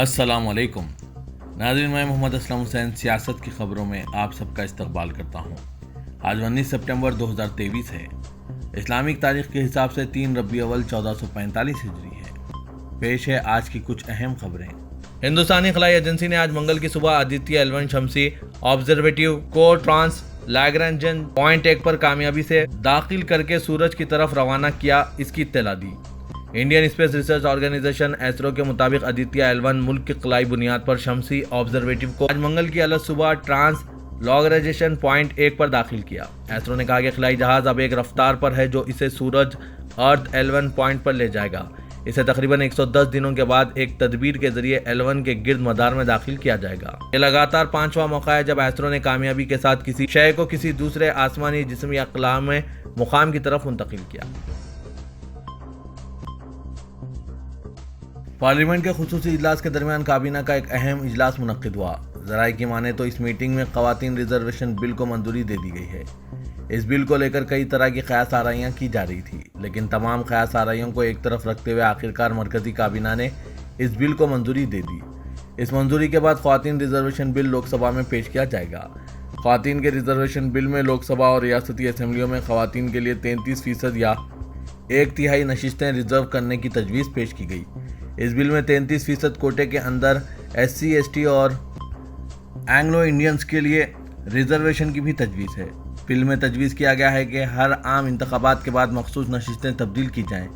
السلام علیکم ناظرین، میں محمد اسلم حسین سیاست کی خبروں میں آپ سب کا استقبال کرتا ہوں۔ آج 19 سپٹمبر 2023 ہے۔ اسلامک تاریخ کے حساب سے 3 ربیع الاول 1445 ہجری ہے۔ پیش ہے آج کی کچھ اہم خبریں۔ ہندوستانی خلائی ایجنسی نے آج منگل کی صبح آدتیہ ایل1 شمسی آبزرویٹو کو ٹرانس لیگرانجن پوائنٹ 1 پر کامیابی سے داخل کر کے سورج کی طرف روانہ کیا، اس کی اطلاع دی۔ انڈین اسپیس ریسرچ آرگنائزیشن ایسرو کے مطابق آدتیہ ایل1 ملک کی خلائی بنیاد پر شمسی آبزرویٹو کو آج منگل کی الگ صبح ٹرانس لیگرانجن پوائنٹ 1 پر داخل کیا۔ ایسرو نے کہا کہ خلائی جہاز اب ایک رفتار پر ہے جو اسے سورج ارتھ ایل1 پوائنٹ پر لے جائے گا۔ اسے تقریباً 110 دنوں کے بعد ایک تدبیر کے ذریعے ایل1 کے گرد مدار میں داخل کیا جائے گا۔ یہ لگاتار 5واں موقع ہے جب ایسرو نے کامیابی کے ساتھ کسی شے کو کسی دوسرے آسمانی جسم یا خلا میں مقام کی طرف منتقل کیا۔ پارلیمنٹ کے خصوصی اجلاس کے درمیان کابینہ کا ایک اہم اجلاس منعقد ہوا۔ ذرائع کی مانیں تو اس میٹنگ میں خواتین ریزرویشن بل کو منظوری دے دی گئی ہے۔ اس بل کو لے کر کئی طرح کی قیاس آرائیاں کی جا رہی تھی، لیکن تمام قیاس آرائیوں کو ایک طرف رکھتے ہوئے آخرکار مرکزی کابینہ نے اس بل کو منظوری دے دی۔ اس منظوری کے بعد خواتین ریزرویشن بل لوک سبھا میں پیش کیا جائے گا۔ خواتین کے ریزرویشن بل میں لوک سبھا اور ریاستی اسمبلیوں میں خواتین کے لیے 33% یا 1/3 نشستیں ریزرو کرنے کی تجویز پیش کی گئی۔ اس بل میں 33% کوٹے کے اندر SC/ST اور اینگلو انڈینز کے لیے ریزرویشن کی بھی تجویز ہے۔ بل میں تجویز کیا گیا ہے کہ ہر عام انتخابات کے بعد مخصوص نشستیں تبدیل کی جائیں۔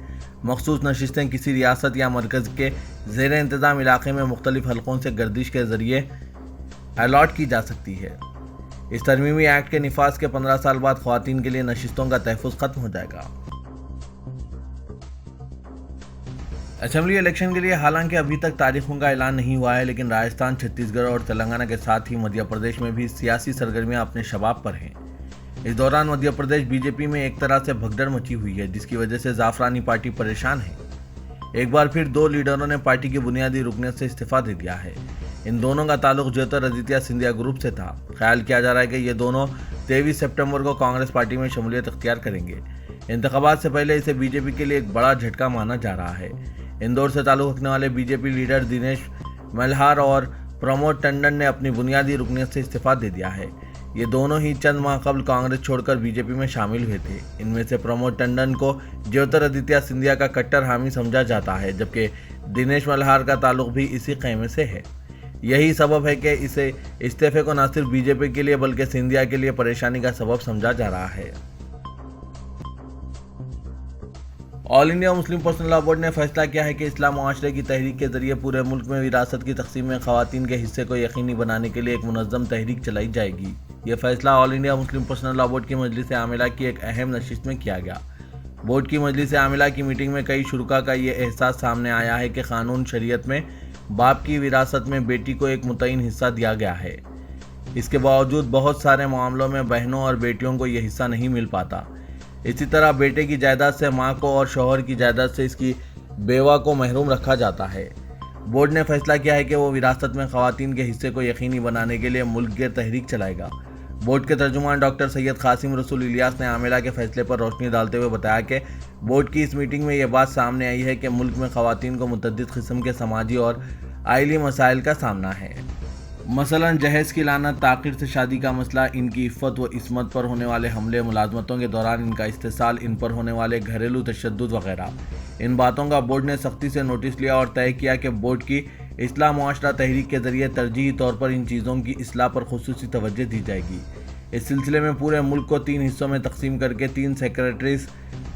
مخصوص نشستیں کسی ریاست یا مرکز کے زیر انتظام علاقے میں مختلف حلقوں سے گردش کے ذریعے الاٹ کی جا سکتی ہے۔ اس ترمیمی ایکٹ کے نفاذ کے 15 سال بعد خواتین کے لیے نشستوں کا تحفظ ختم ہو جائے گا۔ اسمبلی الیکشن کے لیے حالانکہ ابھی تک تاریخوں کا اعلان نہیں ہوا ہے، لیکن راجستھان، چھتیس گڑھ اور تلنگانہ کے ساتھ ہی مدھیہ پردیش میں بھی سیاسی سرگرمیاں اپنے شباب پر ہیں۔ اس دوران مدھیہ پردیش BJP میں ایک طرح سے بھگدڑ مچی ہوئی ہے، جس کی وجہ سے زعفرانی پارٹی پریشان ہے۔ ایک بار پھر 2 لیڈروں نے پارٹی کی بنیادی رکنیت سے استعفیٰ دے دیا ہے۔ ان دونوں کا تعلق جیوترادتیہ سندھیا گروپ سے تھا۔ خیال کیا جا رہا ہے کہ یہ دونوں 23 سپٹمبر کو کانگریس پارٹی میں شمولیت اختیار کریں گے۔ انتخابات سے پہلے اسے BJP کے لیے ایک بڑا جھٹکا مانا جا رہا ہے۔ اندور سے تعلق رکھنے والے BJP لیڈر دنیش ملہار اور پرمود ٹنڈن نے اپنی بنیادی رکنیت سے استعفیٰ دے دیا ہے۔ یہ دونوں ہی چند ماہ قبل کانگریس چھوڑ کر BJP میں شامل ہوئے تھے۔ ان میں سے پرمود ٹنڈن کو جیوترادتیہ سندھیا کا کٹر حامی سمجھا جاتا ہے، جبکہ دنیش ملہار کا تعلق بھی اسی خیمے سے ہے۔ یہی سبب ہے کہ اسے استعفے کو نہ صرف BJP کے لیے بلکہ سندھیا کے لیے پریشانی کا سبب سمجھا جا رہا ہے۔ All India Muslim personal law board نے فیصلہ کیا ہے کہ اصلاح معاشرے کی تحریک کے ذریعے پورے ملک میں وراثت کی تقسیم میں خواتین کے حصے کو یقینی بنانے کے لیے ایک منظم تحریک چلائی جائے گی۔ یہ فیصلہ all India Muslim personal law board کی مجلس عاملہ کی ایک اہم نشست میں کیا گیا۔ بورڈ کی مجلس عاملہ کی میٹنگ میں کئی شرکاء کا یہ احساس سامنے آیا ہے کہ قانون شریعت میں باپ کی وراثت میں بیٹی کو ایک متعین حصہ دیا گیا ہے۔ اس کے باوجود بہت سارے معاملوں میں بہنوں اور بیٹیوں کو یہ حصہ نہیں مل پاتا۔ اسی طرح بیٹے کی جائیداد سے ماں کو اور شوہر کی جائیداد سے اس کی بیوہ کو محروم رکھا جاتا ہے۔ بورڈ نے فیصلہ کیا ہے کہ وہ وراثت میں خواتین کے حصے کو یقینی بنانے کے لیے ملک گیر تحریک چلائے گا۔ بورڈ کے ترجمان ڈاکٹر سید قاسم رسول الیاس نے عاملہ کے فیصلے پر روشنی ڈالتے ہوئے بتایا کہ بورڈ کی اس میٹنگ میں یہ بات سامنے آئی ہے کہ ملک میں خواتین کو متعدد قسم کے سماجی اور آئلی مسائل کا سامنا ہے۔ مثلاً جہیز کی لعنت، تاخیر سے شادی کا مسئلہ، ان کی عفت و عصمت پر ہونے والے حملے، ملازمتوں کے دوران ان کا استحصال، ان پر ہونے والے گھریلو تشدد وغیرہ۔ ان باتوں کا بورڈ نے سختی سے نوٹس لیا اور طے کیا کہ بورڈ کی اصلاح معاشرہ تحریک کے ذریعے ترجیحی طور پر ان چیزوں کی اصلاح پر خصوصی توجہ دی جائے گی۔ اس سلسلے میں پورے ملک کو 3 حصوں میں تقسیم کر کے 3 سیکریٹریز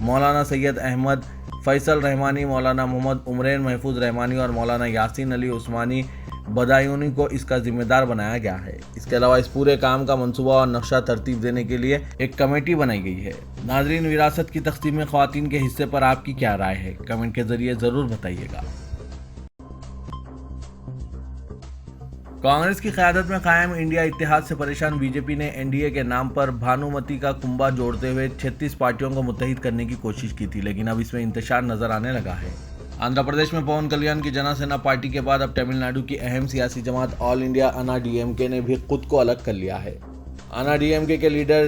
مولانا سید احمد فیصل رحمانی، مولانا محمد عمرین محفوظ رحمانی اور مولانا یاسین علی عثمانی بدایونی کو اس کا ذمہ دار بنایا گیا ہے۔ اس کے علاوہ اس پورے کام کا منصوبہ اور نقشہ ترتیب دینے کے لیے ایک کمیٹی بنائی گئی ہے۔ ناظرین، وراثت کی تقسیم میں خواتین کے حصے پر آپ کی کیا رائے ہے؟ کمنٹ کے ذریعے ضرور بتائیے گا۔ کانگریس کی قیادت میں قائم انڈیا اتحاد سے پریشان BJP نے NDA کے نام پر بھانومتی کا کنبہ جوڑتے ہوئے 36 پارٹیوں کو متحد کرنے کی کوشش کی تھی، لیکن اب اس میں انتشار نظر آنے لگا ہے۔ آندھرا پردیش میں پون کلیان کی جنا سینا پارٹی کے بعد اب تمل ناڈو کی اہم سیاسی جماعت آل انڈیا انا DMK نے بھی خود کو الگ کر لیا ہے۔ انا DMK کے لیڈر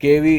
KV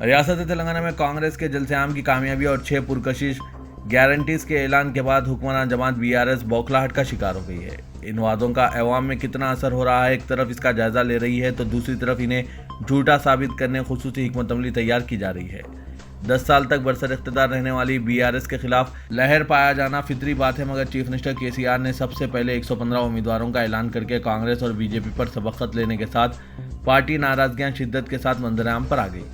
ریاست تلنگانہ میں کانگریس کے جلسے عام کی کامیابی اور 6 پرکشش گارنٹیز کے اعلان کے بعد حکمران جماعت BRS بوکھلاہٹ کا شکار ہو گئی ہے۔ ان وعدوں کا عوام میں کتنا اثر ہو رہا ہے، ایک طرف اس کا جائزہ لے رہی ہے تو دوسری طرف انہیں جھوٹا ثابت کرنے خصوصی حکمت عملی تیار کی جا رہی ہے۔ 10 سال تک برسر اقتدار رہنے والی BRS کے خلاف لہر پایا جانا فطری بات ہے، مگر چیف منسٹر KCR نے سب سے پہلے 115 امیدواروں کا اعلان کر کے کانگریس اور BJP پر سبقت لینے کے ساتھ پارٹی ناراضگیاں شدت کے ساتھ منظر عام پر آ گئی۔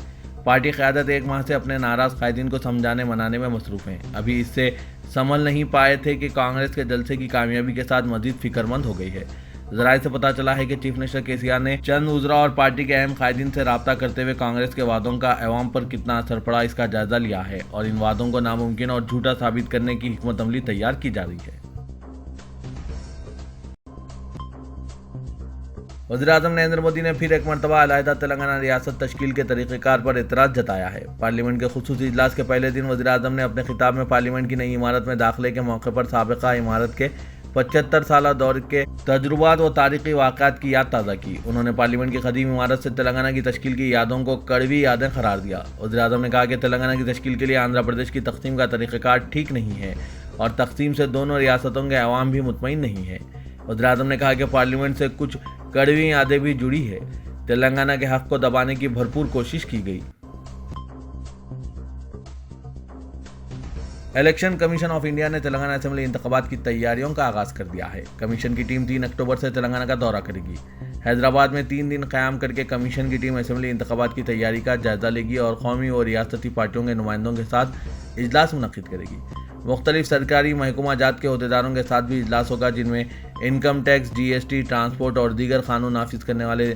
پارٹی قیادت 1 ماہ سے اپنے ناراض قائدین کو سمجھانے منانے میں مصروف ہیں۔ ابھی اس سے سنبھل نہیں پائے تھے کہ کانگریس کے جلسے کی کامیابی کے ساتھ مزید فکر مند ہو گئی ہے۔ ذرائع سے پتہ چلا ہے کہ چیف منسٹر KCR نے چند وزراء اور پارٹی کے اہم قائدین سے رابطہ کرتے ہوئے کانگریس کے وعدوں کا عوام پر کتنا اثر پڑا اس کا جائزہ لیا ہے اور ان وعدوں کو ناممکن اور جھوٹا ثابت کرنے کی حکمت عملی تیار کی جا رہی ہے۔ وزیراعظم نریندر مودی نے پھر ایک مرتبہ علیحدہ تلنگانہ ریاست تشکیل کے طریقہ کار پر اعتراض جتایا ہے۔ پارلیمنٹ کے خصوصی اجلاس کے پہلے دن وزیراعظم نے اپنے خطاب میں پارلیمنٹ کی نئی عمارت میں داخلے کے موقع پر سابقہ عمارت کے 75 سالہ دور کے تجربات و تاریخی واقعات کی یاد تازہ کی۔ انہوں نے پارلیمنٹ کی قدیم عمارت سے تلنگانہ کی تشکیل کی یادوں کو کڑوی یادیں قرار دیا۔ وزیراعظم نے کہا کہ تلنگانہ کی تشکیل کے لیے آندھرا پردیش کی تقسیم کا طریقہ کار ٹھیک نہیں ہے اور تقسیم سے دونوں ریاستوں کے عوام بھی مطمئن نہیں ہیں۔ وزیراعظم نے کہا کہ پارلیمنٹ سے کچھ کڑوی یادیں بھی جڑی ہے۔ تلنگانہ کے حق کو دبانے کی بھرپور کوشش کی گئی۔ الیکشن کمیشن آف انڈیا نے تلنگانہ اسمبلی انتخابات کی تیاریوں کا آغاز کر دیا ہے۔ کمیشن کی ٹیم 3 اکتوبر سے تلنگانہ کا دورہ کرے گی۔ حیدرآباد میں 3 دن قیام کر کے کمیشن کی ٹیم اسمبلی انتخابات کی تیاری کا جائزہ لے گی اور قومی اور ریاستی پارٹیوں کے نمائندوں کے ساتھ اجلاس منعقد کرے گی۔ مختلف سرکاری محکمہ جات کے عہدیداروں کے ساتھ بھی اجلاس ہوگا، جن میں انکم ٹیکس، GST، ٹرانسپورٹ اور دیگر قانون نافذ کرنے والے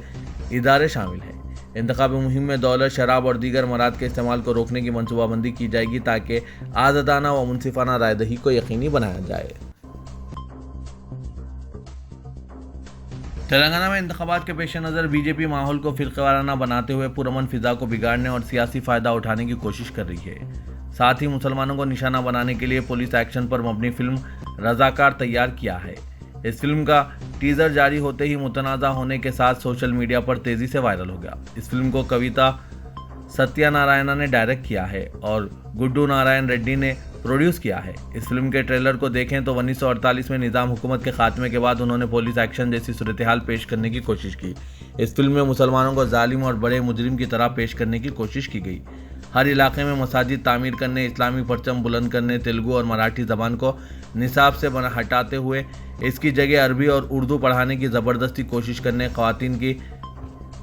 ادارے شامل ہیں۔ انتخابی مہم میں دولت، شراب اور دیگر مواد کے استعمال کو روکنے کی منصوبہ بندی کی جائے گی تاکہ آزادانہ و منصفانہ رائے دہی کو یقینی بنایا جائے۔ تلنگانہ میں انتخابات کے پیش نظر BJP ماحول کو فرقہ وارانہ بناتے ہوئے پرامن فضا کو بگاڑنے اور سیاسی فائدہ اٹھانے کی کوشش کر رہی ہے۔ ساتھ ہی مسلمانوں کو نشانہ بنانے کے لیے پولیس ایکشن پر مبنی فلم رضاکار تیار کیا ہے۔ اس فلم کا ٹیزر جاری ہوتے ہی متنازع ہونے کے ساتھ سوشل میڈیا پر تیزی سے وائرل ہو گیا۔ اس فلم کو کویتا ستیہ نارائنا نے ڈائریکٹ کیا ہے اور گڈو نارائن ریڈی نے پروڈیوس کیا ہے۔ اس فلم کے ٹریلر کو دیکھیں تو 1948 میں نظام حکومت کے خاتمے کے بعد انہوں نے پولیس ایکشن جیسی صورتحال پیش کرنے کی کوشش کی۔ اس فلم میں مسلمانوں کو ظالم اور بڑے مجرم کی طرح پیش کرنے کی کوشش کی گئی۔ ہر علاقے میں مساجد تعمیر کرنے، اسلامی پرچم بلند کرنے، تیلگو اور مراٹھی زبان کو نصاب سے ہٹاتے ہوئے اس کی جگہ عربی اور اردو پڑھانے کی زبردستی کوشش کرنے، خواتین کی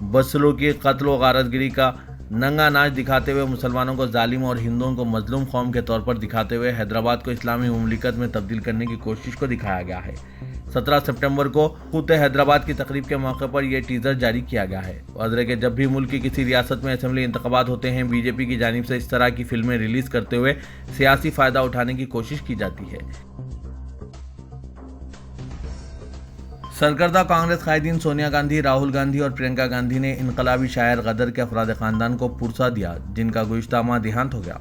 بدسلوکی، قتل و غارت گری کا ننگا ناچ دکھاتے ہوئے مسلمانوں کو ظالم اور ہندوؤں کو مظلوم قوم کے طور پر دکھاتے ہوئے حیدرآباد کو اسلامی مملکت میں تبدیل کرنے کی کوشش کو دکھایا گیا ہے۔ 17 ستمبر کو خود حیدرآباد کی تقریب کے موقع پر یہ ٹیزر جاری کیا گیا ہے۔ واضح ہے کہ جب بھی ملک کی کسی ریاست میں اسمبلی انتخابات ہوتے ہیں، BJP کی جانب سے اس طرح کی فلمیں ریلیز کرتے ہوئے سیاسی فائدہ اٹھانے کی کوشش کی جاتی ہے۔ سرکردہ کانگریس قائدین سونیا گاندھی، راہل گاندھی اور پرینکا گاندھی نے انقلابی شاعر غدر کے افراد خاندان کو پرسہ دیا، جن کا گزشتہ ماہ دیہانت ہو گیا۔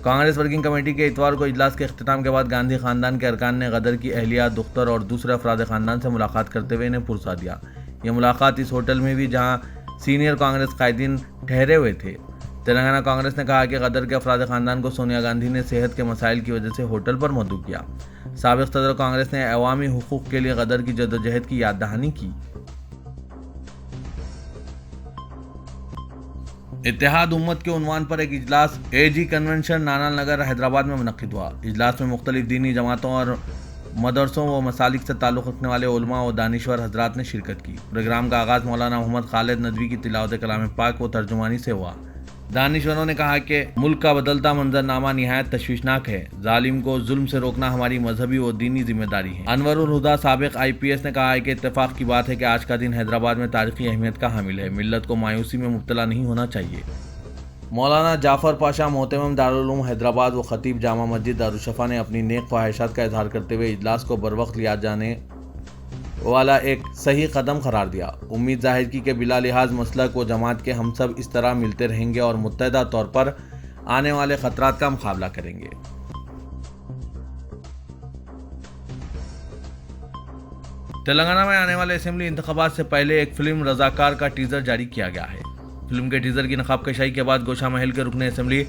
کانگریس ورکنگ کمیٹی کے اتوار کو اجلاس کے اختتام کے بعد گاندھی خاندان کے ارکان نے غدر کی اہلیہ، دختر اور دوسرے افراد خاندان سے ملاقات کرتے ہوئے انہیں پرسہ دیا۔ یہ ملاقات اس ہوٹل میں بھی جہاں سینئر کانگریس قائدین ٹھہرے ہوئے تھے۔ تلنگانہ کانگریس نے کہا کہ غدر کے افراد خاندان کو سونیا گاندھی نے صحت کے مسائل کی وجہ سے ہوٹل پر مدعو کیا۔ سابق صدر کانگریس نے عوامی حقوق کے لیے غدر کی جدوجہد کی یاد دہانی کی۔ اتحاد امت کے عنوان پر ایک اجلاس AG کنونشن نانال نگر حیدرآباد میں منعقد ہوا۔ اجلاس میں مختلف دینی جماعتوں اور مدرسوں و مسالک سے تعلق رکھنے والے علماء و دانشور حضرات نے شرکت کی۔ پروگرام کا آغاز مولانا محمد خالد ندوی کی تلاوت کلام پاک و ترجمانی سے ہوا۔ دانشوروں نے کہا کہ ملک کا بدلتا منظرنامہ نہایت تشویشناک ہے۔ ظالم کو ظلم سے روکنا ہماری مذہبی و دینی ذمہ داری ہے۔ انور الہدا سابق IPS نے کہا ہے کہ اتفاق کی بات ہے کہ آج کا دن حیدرآباد میں تاریخی اہمیت کا حامل ہے۔ ملت کو مایوسی میں مبتلا نہیں ہونا چاہیے۔ مولانا جعفر پاشا محتمم دارالعلوم حیدرآباد و خطیب جامع مسجد دارالشفا نے اپنی نیک خواہشات کا اظہار کرتے ہوئے اجلاس کو بروقت لیا جانے والا ایک صحیح قدم قرار دیا۔ امید ظاہر کی کہ بلا لحاظ مسلک و جماعت کے ہم سب اس طرح ملتے رہیں گے اور متحدہ طور پر آنے والے خطرات کا مقابلہ کریں گے۔ تلنگانہ میں آنے والے اسمبلی انتخابات سے پہلے ایک فلم رضاکار کا ٹیزر جاری کیا گیا ہے۔ فلم کے ٹیزر کی نقاب کشائی کے بعد گوشہ محل کے رکن اسمبلی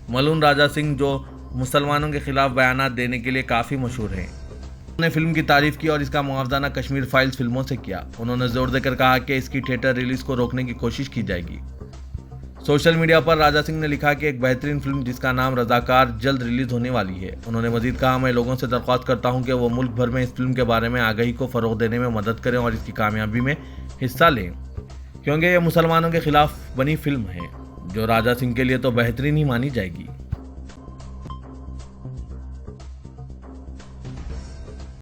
ملون راجہ سنگھ، جو مسلمانوں کے خلاف بیانات دینے کے لیے کافی مشہور ہیں، انہوں نے فلم کی تعریف کی اور اس کا موازنہ کشمیر فائلز فلموں سے کیا۔ انہوں نے زور دے کر کہا کہ اس کی تھیٹر ریلیز کو روکنے کی کوشش کی جائے گی۔ سوشل میڈیا پر راجہ سنگھ نے لکھا کہ ایک بہترین فلم جس کا نام رضاکار جلد ریلیز ہونے والی ہے۔ انہوں نے مزید کہا، میں لوگوں سے درخواست کرتا ہوں کہ وہ ملک بھر میں اس فلم کے بارے میں آگاہی کو فروغ دینے میں مدد کریں اور اس کی کامیابی میں حصہ لیں، کیونکہ یہ مسلمانوں کے خلاف بنی فلم ہے جو راجہ سنگھ کے لیے تو بہترین ہی مانی جائے گی۔